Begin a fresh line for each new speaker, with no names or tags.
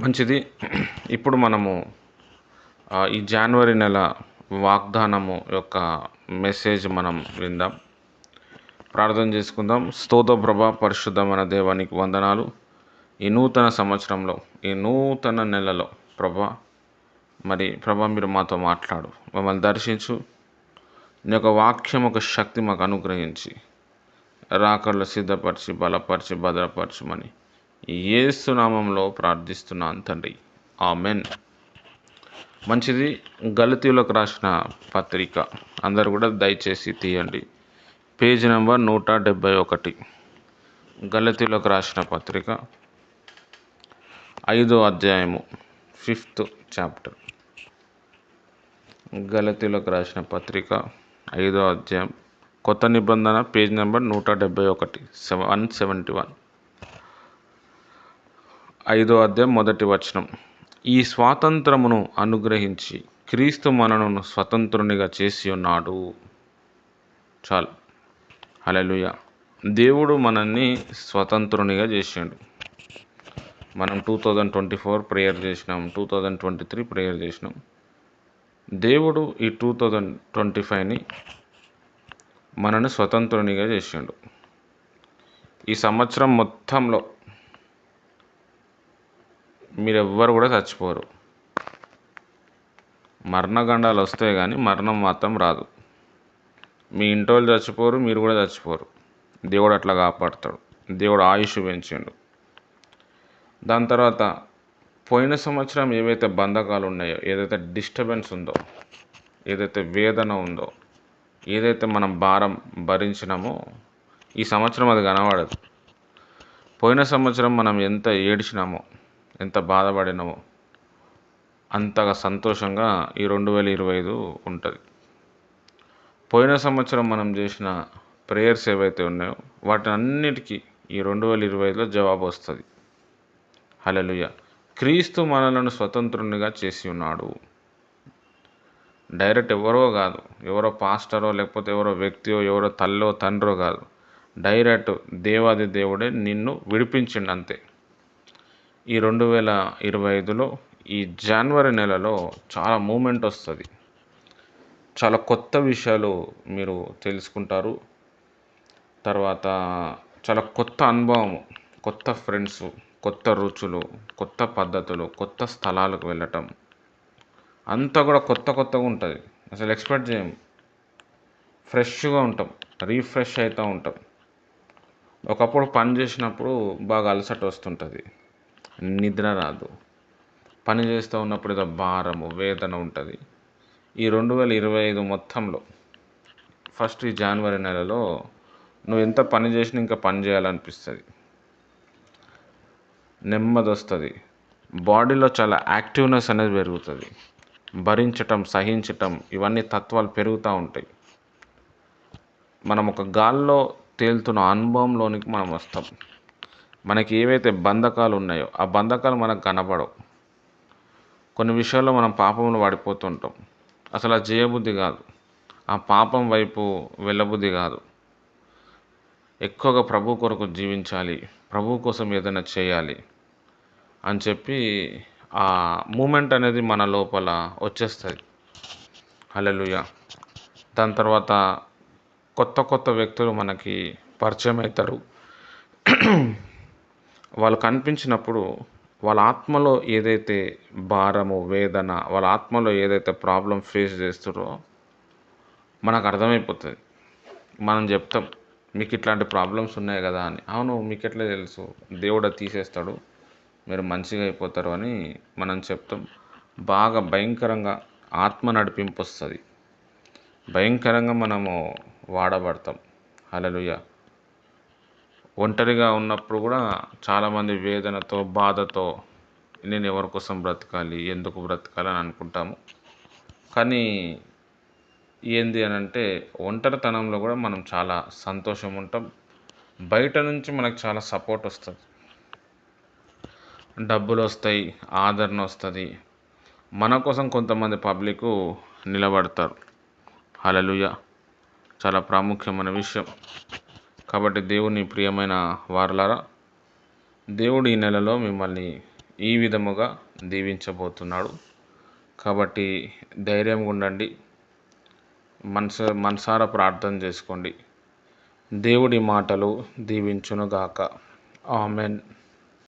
మంచిది. ఇప్పుడు మనము ఈ జనవరి నెల వాగ్దానము యొక్క మెసేజ్ మనం విందాం. ప్రార్థన చేసుకుందాం. స్తోత్ర ప్రభా పరిశుద్ధమైన దేవానికి వందనాలు. ఈ నూతన సంవత్సరంలో, ఈ నూతన నెలలో ప్రభా మీరు మాతో మాట్లాడు, మమ్మల్ని దర్శించు. నీ యొక్క వాక్యం ఒక శక్తి మాకు అనుగ్రహించి రాకడలో సిద్ధపరిచి బలపరిచి భద్రపరచమని యేసు నామంలో ప్రార్థిస్తున్నాను తండ్రి, ఆమెన్. మంచిది. గలతీయులకు రాసిన పత్రిక అందరు కూడా దయచేసి తీయండి. Page number 171. గలతీయులకు రాసిన పత్రిక 5వ అధ్యాయము 5th చాప్టర్. గలతీయులకు రాసిన పత్రిక 5వ అధ్యాయం, కొత్త నిబంధన, పేజ్ నెంబర్ 171, 171. 5వ అధ్యాయం 1వ వచనం. ఈ స్వాతంత్రమును అనుగ్రహించి క్రీస్తు మనను స్వతంత్రునిగా చేసి ఉన్నాడు. చాలు. హల్లెలూయా. దేవుడు మనల్ని స్వతంత్రునిగా చేసిండు. మనం 2024 ప్రేయర్ చేసినాం, 2023 ప్రేయర్ చేసినాం. దేవుడు ఈ 2025ని మనని స్వతంత్రునిగా చేసిండు. ఈ సంవత్సరం మొత్తంలో మీరెవ్వరు కూడా చచ్చిపోరు. మరణగండాలు వస్తాయి కానీ మరణం మాత్రం రాదు. మీ ఇంటోళ్ళు చచ్చిపోరు, మీరు కూడా చచ్చిపోరు. దేవుడు అట్లా కాపాడుతాడు. దేవుడు ఆయుష్ పెంచిండు. దాని తర్వాత పోయిన సంవత్సరం ఏవైతే బంధకాలు ఉన్నాయో, ఏదైతే డిస్టర్బెన్స్ ఉందో, ఏదైతే వేదన ఉందో, ఏదైతే మనం భారం భరించినామో ఈ సంవత్సరం అది కనబడదు. పోయిన సంవత్సరం మనం ఎంత ఏడ్చినామో, ఎంత బాధపడినామో అంతగా సంతోషంగా ఈ 2025 ఉంటుంది. పోయిన సంవత్సరం మనం చేసిన ప్రేయర్స్ ఏవైతే ఉన్నాయో వాటి అన్నిటికీ ఈ 2025లో జవాబు వస్తుంది. హల్లెలూయా. క్రీస్తు మనలను స్వతంత్రునిగా చేసి ఉన్నాడు. డైరెక్ట్ ఎవరో కాదు, ఎవరో పాస్టరో లేకపోతే ఎవరో వ్యక్తియో ఎవరో తల్లో తండ్రో కాదు. డైరెక్ట్ దేవాది దేవుడే నిన్ను విడిపించిండు అంతే. ఈ 2025లో ఈ జనవరి నెలలో చాలా మూమెంట్ వస్తుంది. చాలా కొత్త విషయాలు మీరు తెలుసుకుంటారు. తర్వాత చాలా కొత్త అనుభవం, కొత్త ఫ్రెండ్స్, కొత్త రుచులు, కొత్త పద్ధతులు, కొత్త స్థలాలకు వెళ్ళటం అంతా కూడా కొత్తగా ఉంటుంది. అసలు ఎక్స్పెక్ట్ చేయం. ఫ్రెష్గా ఉంటాం, రీఫ్రెష్ అవుతూ ఉంటాం. ఒకప్పుడు పని చేసినప్పుడు బాగా అలసట వస్తుంటుంది, నిద్ర రాదు. పని చేస్తూ ఉన్నప్పుడు ఏదో భారము వేదన ఉంటుంది. ఈ 2025 మొత్తంలో ఫస్ట్ ఈ జనవరి నెలలో నువ్వు ఎంత పని చేసినా ఇంకా పని చేయాలనిపిస్తుంది. నెమ్మది వస్తుంది. బాడీలో చాలా యాక్టివ్నెస్ అనేది పెరుగుతుంది. భరించటం, సహించటం, ఇవన్నీ తత్వాలు పెరుగుతూ ఉంటాయి. మనం ఒక గాల్లో తేలుతున్న అనుభవంలోనికి మనం వస్తాం. మనకి ఏవైతే బంధకాలు ఉన్నాయో ఆ బంధకాలు మనకు కనబడవు. కొన్ని విషయాల్లో మనం పాపంలో పడిపోతుంటాం. అసలు అది చేయబుద్ధి కాదు, ఆ పాపం వైపు వెళ్ళబుద్ధి కాదు. ఎక్కువగా ప్రభు కొరకు జీవించాలి, ప్రభు కోసం ఏదైనా చేయాలి అని చెప్పి ఆ మూమెంట్ అనేది మన లోపల వచ్చేస్తుంది. హల్లెలూయా. దాని తర్వాత కొత్త వ్యక్తులు మనకి పరిచయం అవుతారు. వాళ్ళు కనిపించినప్పుడు వాళ్ళ ఆత్మలో ఏదైతే భారము వేదన, వాళ్ళ ఆత్మలో ఏదైతే ప్రాబ్లం ఫేస్ చేస్తారో మనకు అర్థమైపోతుంది. మనం చెప్తాం, మీకు ఇట్లాంటి ప్రాబ్లమ్స్ ఉన్నాయి కదా అని. అవును, మీకు ఎట్లా తెలుసు? దేవుడు తీసేస్తాడు, మీరు మంచిగా అయిపోతారు అని మనం చెప్తాం. బాగా భయంకరంగా ఆత్మ నడిపింపు వస్తుంది. భయంకరంగా మనము వాడబడతాం. హల్లెలూయా. ఒంటరిగా ఉన్నప్పుడు కూడా చాలామంది వేదనతో బాధతో నేను ఎవరి కోసం బ్రతకాలి, ఎందుకు బ్రతకాలి అని అనుకుంటాము. కానీ ఏంది అని అంటే ఒంటరితనంలో కూడా మనం చాలా సంతోషం ఉంటాం. బయట నుంచి మనకు చాలా సపోర్ట్ వస్తుంది, డబ్బులు వస్తాయి, ఆదరణ వస్తుంది. మన కోసం కొంతమంది పబ్లిక్ నిలబడతారు. హల్లెలూయా. చాలా ప్రాముఖ్యమైన విషయం. కాబట్టి దేవుని ప్రియమైన వారలారా, దేవుడు ఈ నెలలో మిమ్మల్ని ఈ విధముగా దీవించబోతున్నాడు. కాబట్టి ధైర్యంగా ఉండండి, మనసారా ప్రార్థన చేసుకోండి. దేవుడి మాటలు దీవించునుగాక. ఆమెన్.